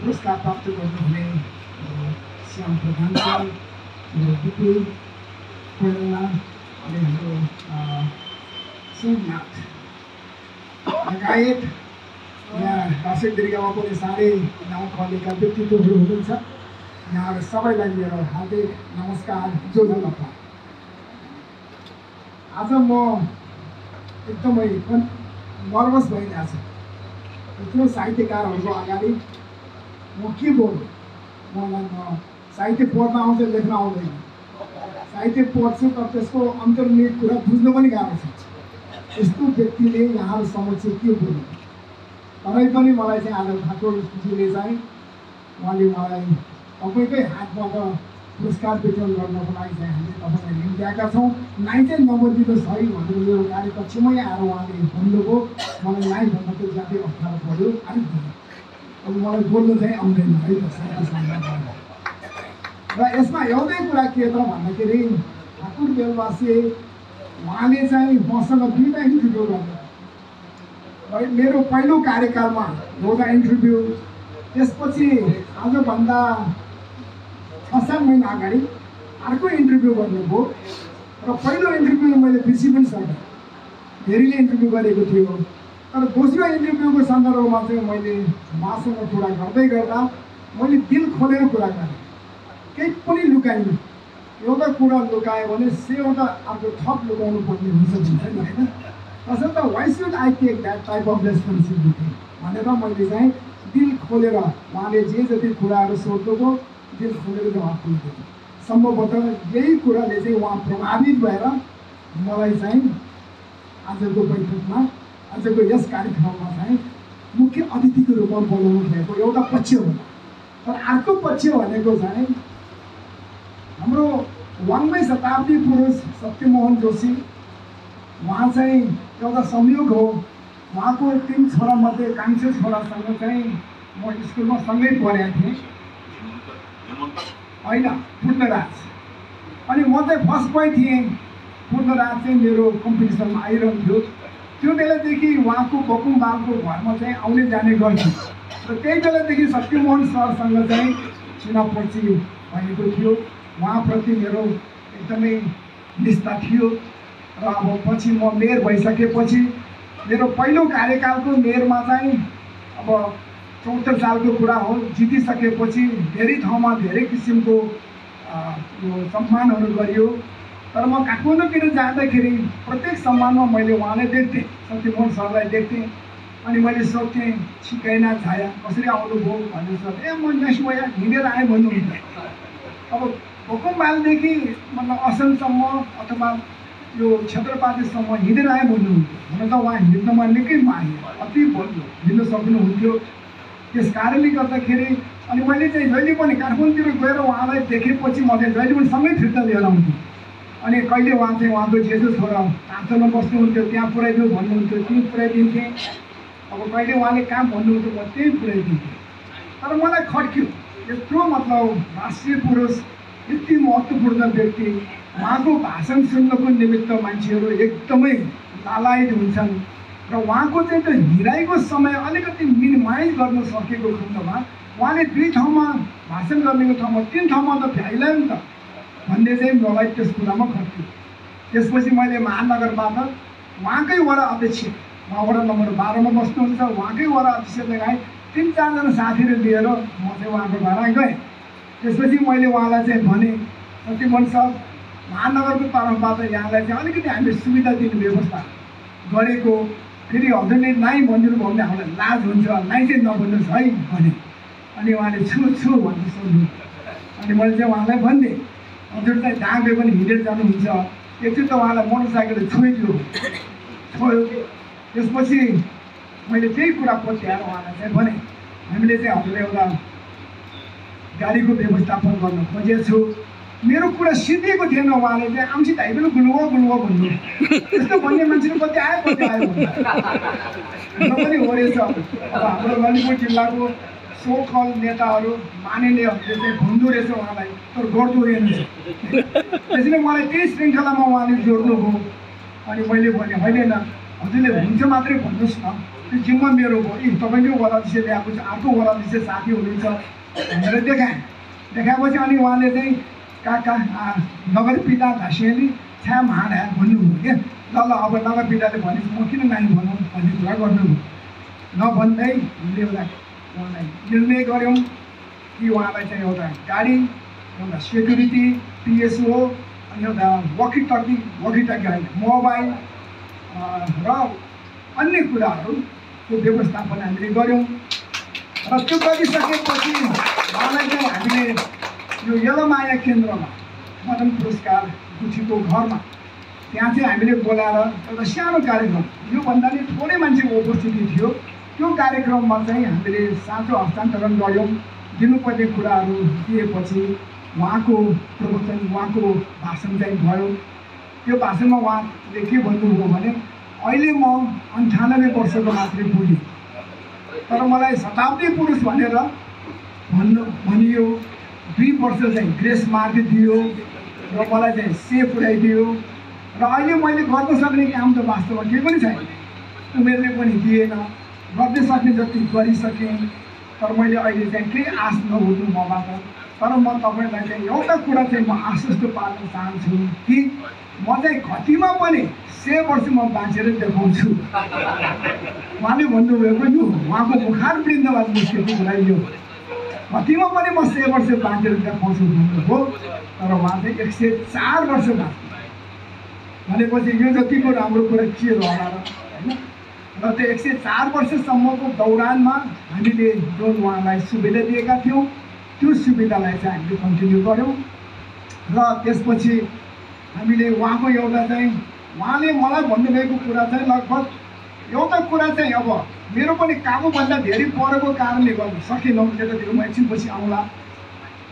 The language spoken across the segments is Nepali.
पुरस्कार प्राप्त गर्नुहुने श्याम प्रधान सर, विपुल कोइराला अनि हाम्रो सोमनाथ लगायत यहाँ दक्षिण दीर्घमा पनि साह्रै नाउँ खलेका व्यक्तित्वहरू हुनुहुन्छ। यहाँहरू सबैलाई मेरो हार्दिक नमस्कार, जोरदार। आज म एकदमै नर्भस भइरहेको छु। यत्रो साहित्यकारहरूको अगाडि म के बोल्नु। मलाई साहित्य पढ्न आउँछ, लेख्न आउँदैन। साहित्य पढ्छु तर त्यसको अन्तर्निहित कुरा बुझ्न पनि गाह्रो छ। यस्तो व्यक्तिले यहाँहरू समक्ष के बोल्नु। तरै पनि मलाई चाहिँ आज ठाकुरजीले चाहिँ उहाँले मलाई तपाईँकै हातबाट पुरस्कार वितरण गर्नको लागि चाहिँ हामीले तपाईँलाई लिङ्क दिएका छौँ। नाइ चाहिँ नबोलिदिनुहोस् है भनेर मेरो कार्यकक्षमै आएर उहाँले भन्नुभयो। मलाई नाइ भन्न त ज्यादै अप्ठ्यारो पऱ्यो। अलिक अब मलाई बोल्नु चाहिँ आउँदैन है त साहित्यसँग। र यसमा एउटै कुरा के त भन्दाखेरि ठाकुर बेलवासी उहाँले चाहिँ मसँग 2टा इन्टरभ्यू गर्नु। मेरो पहिलो कार्यकालमा एउटा इन्टरभ्यू, त्यसपछि आजभन्दा 6-7 महिना अगाडि अर्को इन्टरभ्यू गर्नुभयो। र पहिलो इन्टरभ्यू मैले बिर्सि पनि सकेँ, धेरैले इन्टरभ्यू गरेको थियो। तर दोस्रो इन्टरभ्यूको सन्दर्भमा चाहिँ मैले उहाँसँग कुरा गर्दै गर्दा मैले दिल खोलेर कुरा गरेँ, केही पनि लुकाइनँ। एउटा कुरा लुकायो भने एउटा अर्को थप लुकाउनु पर्ने हुन्छ नि होइन। तसर्थ why should I take that type of responsibility भनेर मैले चाहिँ दिल खोलेर उहाँले जे जति कुराहरू सोध्नुभयो दिल खोलेर जवाफ दिन्थेँ। सम्भवतः यही कुराले चाहिँ उहाँ प्रभावित भएर मलाई चाहिँ आजको बैठकमा, आजको यस कार्यक्रममा चाहिँ मुख्य अतिथिको रूपमा बोलाउनु भएको एउटा पक्ष हो। तर अर्को पक्ष भनेको चाहिँ हाम्रो 1वीं शताब्दी पुरुष सत्यमोहन जोशी। उहाँ चाहिँ एउटा संयोग हो। उहाँको 3 छोरामध्ये कान्छो छोरासँग चाहिँ म स्कुलमा सँगै पढेको थिएँ होइन, पूर्णराज। अनि म चाहिँ फर्स्ट बोय थिएँ। पूर्णराज चाहिँ मेरो कम्पिटिसनमा आइरहन्थ्यो। त्यो बेलादेखि उहाँको बकुमबालको घरमा चाहिँ आउने जाने गर्थ्यो। र त्यही बेलादेखि सत्यमोहन सरसँग चाहिँ चिनापर्ची भएको थियो। उहाँप्रति मेरो एकदमै निष्ठा थियो। र अब पछि म मेयर भइसकेपछि मेरो पहिलो कार्यकालको मेयरमा चाहिँ अब 74 सालको कुरा हो, जितिसकेपछि धेरै ठाउँमा धेरै किसिमको यो सम्मानहरू गरियो। तर म काठमाडौँतिर जाँदाखेरि प्रत्येक सम्मानमा मैले उहाँलाई देख्थेँ, सत्यमोहन सरलाई देख्थेँ। अनि मैले सोध्थेँ छिकैना छाया कसरी आउनुभयो भनेर सोधेँ। म नेक्स्ट भयो हिँडेर आएँ भन्नुहुन्छ। अब बकुमबालदेखि मतलब असनसम्म अथवा यो क्षेत्रपातीसम्म हिँडेर आएँ भन्नुहुन्थ्यो। हुन त उहाँ हिँड्नमा निकै माहिर, अति बलियो, हिँड्न सक्नुहुन्थ्यो। त्यस कारणले गर्दाखेरि अनि मैले चाहिँ जहिले पनि काठमाडौँतिर गएर उहाँलाई देखेपछि म चाहिँ जहिले पनि सँगै फिर्ता लिएर आउँथेँ। अनि कहिले उहाँ चाहिँ उहाँको जेठो छोरा कान्छोमा बस्नुहुन्थ्यो, त्यहाँ पुऱ्याइदियो भन्नुहुन्थ्यो, त्यहीँ पुऱ्याइदिन्थेँ। अब कहिले उहाँले कहाँ भन्नुहुन्थ्यो म त्यहीँ पुऱ्याइदिन्थेँ। तर मलाई खट्क्यो, यत्रो मतलब राष्ट्रिय पुरुष, यति महत्त्वपूर्ण व्यक्ति, उहाँको भाषण सुन्नको निमित्त मान्छेहरू एकदमै लालायित हुन्छन्। र उहाँको चाहिँ त्यो हिराइको समय अलिकति मिनिमाइज गर्न सकेको खण्डमा उहाँले 2 ठाउँमा भाषण गर्नेको ठाउँमा 3 ठाउँमा त भ्याइला नि त भन्ने चाहिँ मलाई त्यस कुरामा खट्यो। त्यसपछि मैले महानगरबाट उहाँकै वडा अध्यक्ष, उहाँ वडा नम्बर 12मा बस्नुहुन्छ, उहाँकै वडा अध्यक्ष लगाएँ। 3-4 जना साथीहरू लिएर म चाहिँ उहाँको घरमा गएँ। त्यसपछि मैले उहाँलाई चाहिँ भने, सत्यमोहन सर महानगरको तर्फबाट यहाँलाई चाहिँ अलिकति हामीले सुविधा दिने व्यवस्था गरेको, फेरि हजुरले नाइ भनिदिनु भयो भने हामीलाई लाज हुन्छ, नाइ चाहिँ नभन्नुहोस् है भने। अनि उहाँले छु भनेर सोध्नु। अनि मैले चाहिँ उहाँलाई भनिदिएँ हजुर चाहिँ जहाँ गए पनि हिँडेर जानुहुन्छ, एकचोटि त उहाँलाई मोटरसाइकलले छोइदियो। त्यसपछि मैले त्यही कुरा पत्याएर उहाँलाई चाहिँ भने हामीले चाहिँ हजुरले एउटा गाडीको व्यवस्थापन गर्न खोजेको छु। मेरो कुरा सिद्धिएको थिएन। उहाँले चाहिँ आउँछ त पनि गुल्वा भन्नु। त्यस्तो भन्ने मान्छेले कति आयो पनि हो रहेछ। अब हाम्रो ललितपुर जिल्लाको सोखल नेताहरू मानिनेहरूले चाहिँ भन्दो रहेछ उहाँलाई, तर गर्दो रहेनछ। त्यसैले मलाई त्यही श्रृङ्खलामा उहाँले जोड्नुभयो। अनि मैले भने होइन हजुरले हुन्छ मात्रै भन्नुहोस् न, त्यो जिम्मा मेरो हो। तपाईँकै वडाधीश ल्याएको छ, अर्को वडाधीश साथी हुनुहुन्छ भनेर देखाएपछि अनि उहाँले चाहिँ काका नगरपिता घाँसियाली छ्या महाडा भन्नुभयो क्या। ल अब नगरपिताले भनेपछि म किन नानी भनौँ भन्ने कुरा गर्नुभयो। नभन्दै हामीले उहाँलाई निर्णय गऱ्यौँ कि उहाँलाई चाहिँ एउटा गाडी, एउटा सेक्युरिटी, पिएसओ, अनि एउटा वकिटकी होइन मोबाइल र अन्य कुराहरूको व्यवस्थापन हामीले गऱ्यौँ। र त्यो गरिसकेपछि उहाँलाई चाहिँ हामीले यो यलमाया केन्द्रमा मदन पुरस्कार गुठीको घरमा त्यहाँ चाहिँ हामीले बोलाएर एउटा सानो कार्यक्रम, योभन्दा नि थोरै मान्छेको उपस्थिति थियो, त्यो कार्यक्रममा चाहिँ हामीले साँचो हस्तान्तरण गऱ्यौँ। दिनुपर्ने कुराहरू दिएपछि उहाँको प्रवचन, उहाँको भाषण चाहिँ भयो। त्यो भाषणमा उहाँले के भन्नुभयो भने अहिले म 98 वर्षको मात्रै पुगेँ, तर मलाई शताब्दी पुरुष भनेर भनियो। 2 वर्ष चाहिँ ग्रेस मार्क दियो र मलाई चाहिँ से पुऱ्याइदियो। र अहिले मैले गर्न सक्ने काम त वास्तवमा केही पनि छैन, उमेरले पनि दिएन, गर्न सक्ने जति गरिसकेँ। तर मैले अहिले चाहिँ केही आश नहुनु मबाट। तर म तपाईँलाई चाहिँ एउटा कुरा चाहिँ म आश्वस्त पार्न चाहन्छु कि म चाहिँ कतिमा पनि 100 वर्ष म बाँचेर देखाउँछु। उहाँले भन्नुभएको यो उहाँको मुखार वृन्दबाट निस्केको कुरा यो, कतिमा पनि म 100 वर्ष बाँचेर देखाउँछु भन्नुभयो। तर उहाँ चाहिँ 104 वर्ष बाँच्नु भनेपछि यो जतिको राम्रो कुरा के होला र होइन। र त्यो 104 वर्षसम्मको दौरानमा हामीले जुन उहाँलाई सुविधा दिएका थियौँ त्यो सुविधालाई चाहिँ हामीले कन्टिन्यू गऱ्यौँ। र त्यसपछि हामीले उहाँको एउटा चाहिँ उहाँले मलाई भन्नुभएको कुरा चाहिँ लगभग एउटा कुरा चाहिँ अब मेरो पनि काबुभन्दा धेरै परेको कारणले गर्दा सकेनौँ, त्यतातिर म एकछिनपछि आउँला।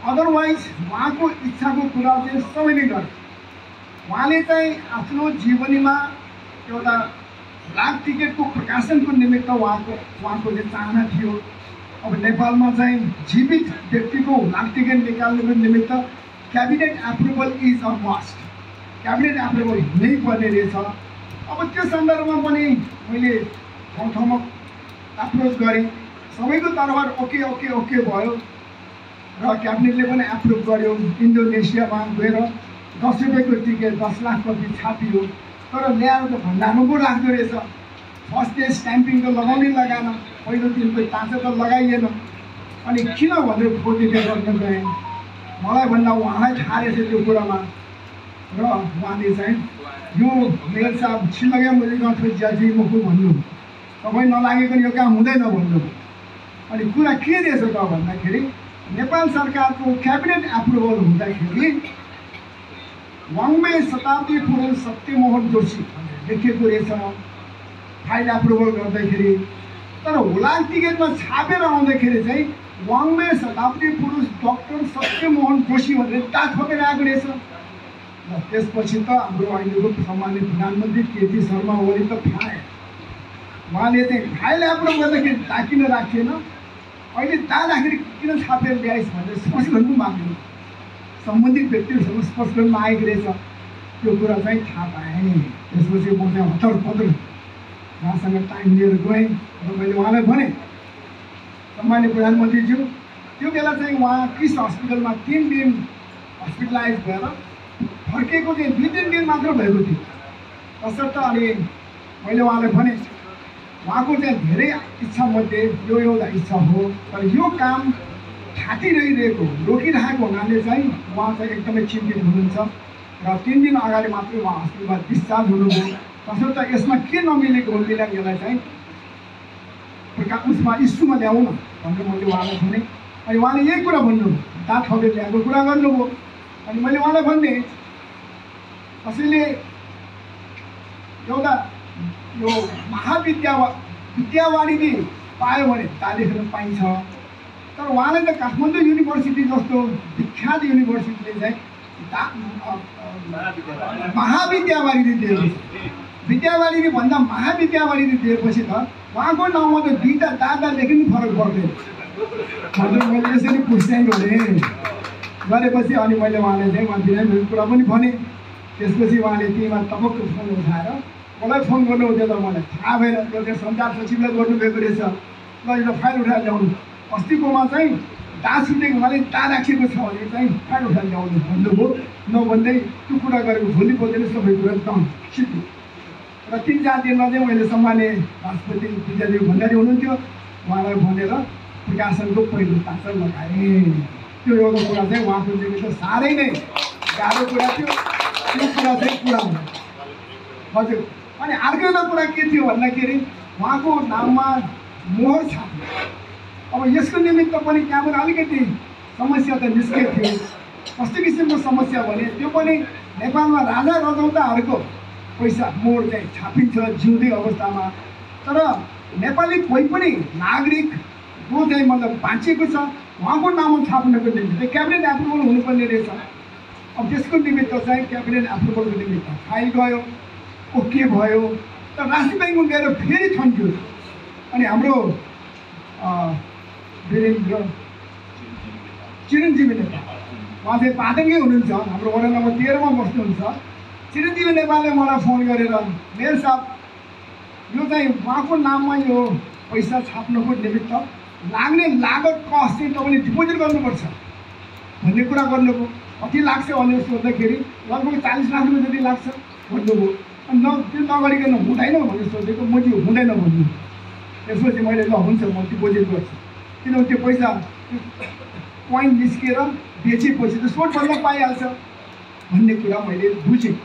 अदरवाइज उहाँको इच्छाको कुरा चाहिँ सबैले गर्छ। उहाँले चाहिँ आफ्नो जीवनीमा एउटा ब्ल्याक टिकटको प्रकाशनको निमित्त उहाँको चाहिँ चाहना थियो। अब नेपालमा चाहिँ जीवित व्यक्तिको ब्ल्याक टिकट निकाल्नुको निमित्त cabinet approval is a must, cabinet approval हुनै पर्ने रहेछ। अब त्यो सन्दर्भमा पनि मैले ठाउँ एप्रोच गरेँ, सबैको तर्फबाट ओके ओके ओके भयो र क्याबिनेटले पनि एप्रुभ गर्यो। इन्डोनेसियामा गएर 10 रुपियाँको टिकट 10 लाख कति छापियो, तर ल्याएर त भण्डारमा पो राख्दो रहेछ। फर्स्ट डे स्ट्याम्पिङ त लगाउनै लगाएन, पहिलो दिनको ताँचा त लगाइएन। अनि किन भनेर खोजिदिँदै गर्न गएँ, मलाई भन्दा उहाँलाई थाहा रहेछ त्यो कुरामा। र उहाँले चाहिँ यो मेयर साहब छिलगया मैले गर्थ्यो ज्याजी मको भन्नु, तपाईँ नलागेको यो काम हुँदैन भन्नु। अनि कुरा के रहेछ त भन्दाखेरि नेपाल सरकारको क्याबिनेट एप्रुभल हुँदाखेरि वाङ्मय शताब्दी पुरुष सत्यमोहन जोशी भनेर लेखिएको रहेछ फाइल एप्रुभल गर्दाखेरि। तर हुलाक टिकटमा छापेर आउँदाखेरि चाहिँ वाङ्मय शताब्दी पुरुष डाक्टर सत्यमोहन जोशी भनेर दाग थपेर आएको रहेछ। र त्यसपछि त हाम्रो अहिलेको सम्मानित प्रधानमन्त्री केपी शर्मा ओली त फ्याए, उहाँले चाहिँ फाइल एप्रुभ गर्दाखेरि दाग किन राखिएन, अहिले दाग राखेर किन छापेर ल्याइस् भनेर स्पष्टीकरण पनि माग्नु, सम्बन्धित व्यक्तिहरूसँग स्पष्टीकरण मागेको रहेछ। त्यो कुरा चाहिँ थाहा पाएँ। त्यसपछि म चाहिँ हतार उहाँसँग टाइम लिएर गएँ र मैले उहाँलाई भने सम्मान्य प्रधानमन्त्रीज्यू त्यो बेला चाहिँ उहाँ किस हस्पिटलमा 3 दिन हस्पिटलाइज भएर फर्केको चाहिँ 2-3 दिन मात्र भएको थियो तसर्थ। अनि मैले उहाँलाई भने उहाँको चाहिँ धेरै इच्छामध्ये यो एउटा इच्छा हो, तर यो काम थाटिरहिरहेको रोकिरहेको हुनाले चाहिँ उहाँ चाहिँ एकदमै चिन्तित हुनुहुन्छ। र 3 दिन अगाडि मात्रै उहाँ हस्पिटलमा डिस्चार्ज हुनुभयो। तसर्थ यसमा के नमिलेको हो मिला यसलाई चाहिँ उसमा इस्युमा ल्याउँ न भनेर मैले उहाँलाई भने। अनि उहाँले यही कुरा भन्नुभयो, दाँत ठगेर ल्याएको कुरा गर्नुभयो। अनि मैले उहाँलाई भन्ने कसैले एउटा यो विद्यावारिधी पायो भने दाँ लेख्न पाइन्छ, तर उहाँले त काठमाडौँ युनिभर्सिटी जस्तो विख्यात युनिभर्सिटीले चाहिँ महाविद्यावारिधी दिएको छ। विद्यावारिधी भन्दा महाविद्यावारिधी दिएपछि त उहाँको नाउँमा त 2टा दादा लेख्नु फरक पर्दैन भनेर मैले यसरी पुष्टि गरेपछि अनि मैले उहाँलाई चाहिँ उहाँ बिरामीहरूको कुरा पनि भने। त्यसपछि उहाँले तीमा टपक्क फोन उठाएर मलाई फोन गर्नुहुन्थ्यो त मलाई थाहा भएन त्यो चाहिँ सञ्चार सचिवलाई गर्नुभएको रहेछ ल यो फाइल उठाएर ल्याउनु अस्तिकोमा चाहिँ दास उठेको हुनाले दा राखेको छ भने चाहिँ फाइल उठाएर ल्याउनु भन्नुभयो नभन्दै त्यो कुरा गरेको भोलिपल्ट नै सबै कुरा एकदम सिद्धि र 3-4 दिनमा चाहिँ मैले सम्मान्य राष्ट्रपति विद्यादेवी भण्डारी हुनुहुन्थ्यो उहाँलाई भनेर प्रकाशनको पहिलो तासा लगाएँ त्यो एउटा कुरा चाहिँ उहाँको जीवनको साह्रै नै गाह्रो कुरा थियो त्यो कुरा चाहिँ पुरा भयो हजुर अनि अर्को एउटा कुरा के थियो भन्दाखेरि उहाँको नाममा मोहर छाप्नु अब यसको निमित्त पनि त्यहाँबाट अलिकति समस्या त निस्केको थियो कस्तो किसिमको समस्या भने त्यो पनि नेपालमा राजा रजौताहरूको पैसा मोहर चाहिँ छापिन्छ जिउँदै अवस्थामा तर नेपाली कोही पनि नागरिक जो चाहिँ मतलब बाँचेको छ उहाँको नाममा छाप्नको निमित्त क्याबिनेट एप्रुभल हुनुपर्ने रहेछ अब त्यसको निमित्त चाहिँ क्याबिनेट एप्रुभलको निमित्त फाइल गयो ओके भयो तर राष्ट्रिय ब्याङ्कमा गएर फेरि थन्क्यो अनि हाम्रो वीरेन्द्र चिरञ्जीवी नेपाल उहाँ चाहिँ पातङ्गै हुनुहुन्छ हाम्रो वडा नम्बर 13 मा बस्नुहुन्छ चिरञ्जीवी नेपालले मलाई फोन गरेर मेयर साहब यो चाहिँ उहाँको नाममा यो पैसा छाप्नको निमित्त लाग्ने लागत कस्ट चाहिँ तपाईँले डिपोजिट गर्नुपर्छ भन्ने कुरा गर्नुभयो कति लाग्छ भनेर सोद्धाखेरि लगभग 40 लाख रुपियाँ जति लाग्छ भन्नुभयो अनि त्यो नगरिकन हुँदैन भनेर सोधेको म चाहिँ हुँदैन भन्नु त्यसपछि मैले ल हुन्छ म डिपोजिट गर्छु किनभने त्यो पैसा पोइन्ट निस्केर बेचेपछि त सोटभन्दा पाइहाल्छ भन्ने कुरा मैले बुझेँ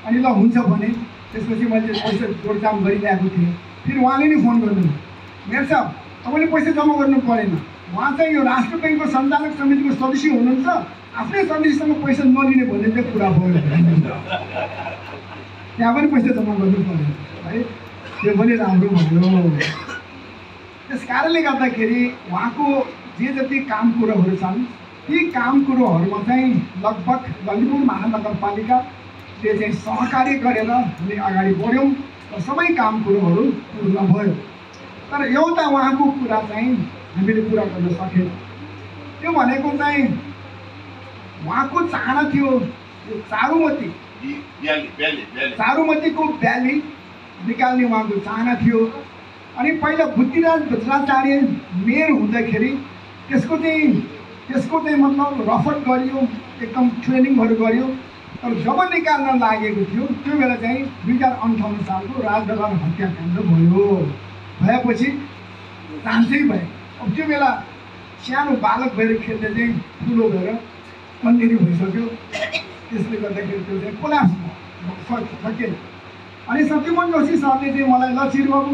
अनि ल हुन्छ भने त्यसपछि मैले पैसा जोडजाम गरिरहेको थिएँ फेरि उहाँले नै फोन गर्नुभयो मेयर साहब तपाईँले पैसा जम्मा गर्नु परेन उहाँ चाहिँ यो राष्ट्र ब्याङ्कको सञ्चालक समितिको सदस्य हुनुहुन्छ आफ्नै सदस्यसँग पैसा नलिने भन्ने चाहिँ कुरा भयो त्यहाँ पनि पैसा जम्मा गर्नु पऱ्यो है त्यो पनि राम्रो भयो त्यस कारणले गर्दाखेरि उहाँको जे जति काम कुरोहरू छन् ती काम कुरोहरूमा चाहिँ लगभग ललितपुर महानगरपालिकाले चाहिँ सहकार्य गरेर हामी अगाडि बढ्यौँ र सबै काम कुरोहरू पूर्ण भयो तर एउटा उहाँको कुरा चाहिँ हामीले पुरा गर्न सकेनौँ त्यो भनेको चाहिँ उहाँको चाहना थियो चारुमतीको भ्याली निकाल्ने उहाँको चाहना थियो अनि पहिला बुद्धिराज भट्टाचार्य मेयर हुँदाखेरि त्यसको चाहिँ मतलब रफत गरियो एकदम ट्रेनिङहरू गरियो तर जब निकाल्न लागेको थियो त्यो बेला चाहिँ 2058 सालको राजदरबार हत्याकाण्ड भएपछि चान्सै भयो अब त्यो बेला सानो बालक भएर खेल्ने चाहिँ ठुलो भएर कन्टिन्यू भइसक्यो त्यसले गर्दाखेरि त्यो चाहिँ कोल्याप्स सकेन अनि सत्यमन जोशी सरले चाहिँ मलाई ल चिरबाबु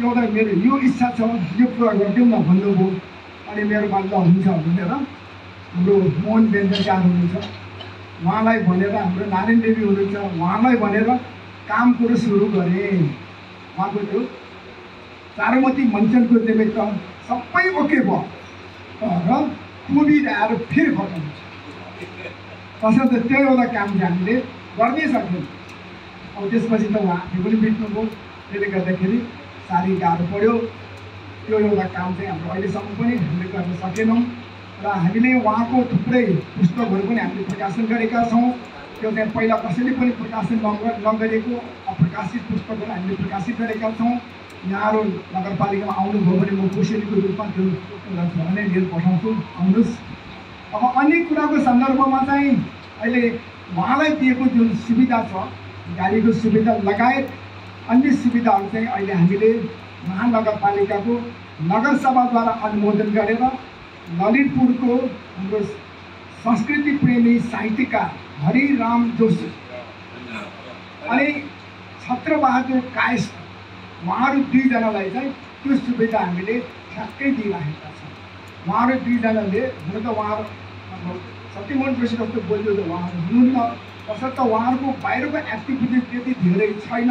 एउटा मेरो यो इच्छा छ यो पुरा गरिदिउँ न भन्नुभयो अनि मेरो ल हुन्छ भनेर हाम्रो मोहन बेन्जरकार हुनुहुन्छ उहाँलाई भनेर हाम्रो नारायण देवी हुनुहुन्छ उहाँलाई भनेर काम कुरो सुरु गरेँ उहाँको त्यो चारुमती मञ्चनको निमित्त सबै ओके भयो तर कोभिड आएर फेरि खत्तम हुन्छ तसर्थ त्यो एउटा काम चाहिँ हामीले गर्नै सक्यौँ अब त्यसपछि त उहाँ आफै पनि बित्नुभयो त्यसले गर्दाखेरि साह्रै गाह्रो पऱ्यो त्यो एउटा काम चाहिँ हाम्रो अहिलेसम्म पनि हामीले गर्न सकेनौँ र हामीले उहाँको थुप्रै पुस्तकहरू पनि हामीले प्रकाशन गरेका छौँ त्यो चाहिँ पहिला कसैले पनि प्रकाशन नगरेको अप्रकाशित पुस्तकहरू हामीले प्रकाशित गरेका छौँ यहाँहरू नगरपालिकामा आउनुभयो भने म कोसेलीको रूपमा त्यो एउटा भने लिएर पठाउँछु आउनुहोस् अब अन्य कुराको सन्दर्भमा चाहिँ अहिले उहाँलाई दिएको जुन सुविधा छ गाडीको सुविधा लगायत अन्य सुविधाहरू चाहिँ अहिले हामीले महानगरपालिकाको नगरसभाद्वारा अनुमोदन गरेर ललितपुरको हाम्रो संस्कृति प्रेमी साहित्यकार हरिराम जोशी अनि छत्रबहादुर कायस्थ उहाँहरू दुईजनालाई चाहिँ त्यो सुविधा हामीले ठ्याक्कै दिइराखेका छौँ उहाँहरू दुईजनाले हुन त उहाँहरू सत्यमोहन जोशी जस्तो बोल्यो त उहाँहरू हुनुहुन्न तसर्थ उहाँहरूको बाहिरको एक्टिभिटी त्यति धेरै छैन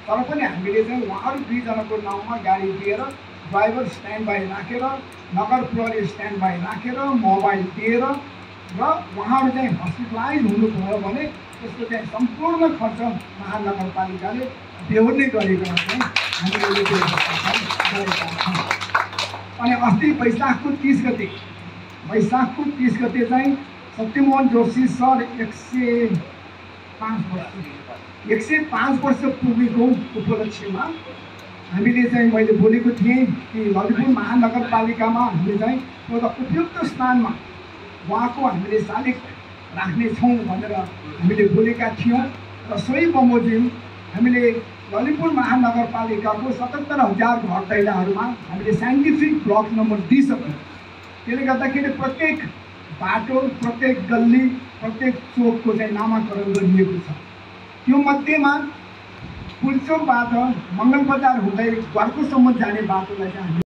तर पनि हामीले चाहिँ उहाँहरू दुईजनाको नाउँमा गाडी दिएर ड्राइभर स्ट्यान्ड बाई राखेर नगर प्रहरी स्ट्यान्ड बाई राखेर मोबाइल दिएर र उहाँहरू चाहिँ हस्पिटलाइज हुनुभयो भने त्यसको चाहिँ सम्पूर्ण खर्च महानगरपालिकाले बेहोर्ने गरेर चाहिँ हामीले गरेका छौँ अनि अस्ति वैशाखको 30 गते चाहिँ सत्यमोहन जोशी सर 100 105 वर्ष 105 वर्ष पुगेको उपलक्ष्यमा हामीले चाहिँ मैले बोलेको थिएँ कि ललितपुर महानगरपालिकामा हामीले चाहिँ एउटा उपयुक्त स्थानमा उहाँको हामीले शालिग राख्नेछौँ भनेर हामीले बोलेका थियौँ र सोही बमोजिम हामीले ललितपुर महानगरपालिकाको 77,000 घर दैलाहरूमा हामीले साइन्टिफिक ब्लक नम्बर दिइसक्यौँ। त्यसले गर्दाखेरि प्रत्येक बाटो, प्रत्येक गल्ली, प्रत्येक चोकको चाहिँ नामाकरण गरिएको छ। त्यो मध्येमा पुल्चोकबाट मङ्गल बजार हुँदै घरकोसम्म जाने बाटोलाई चाहिँ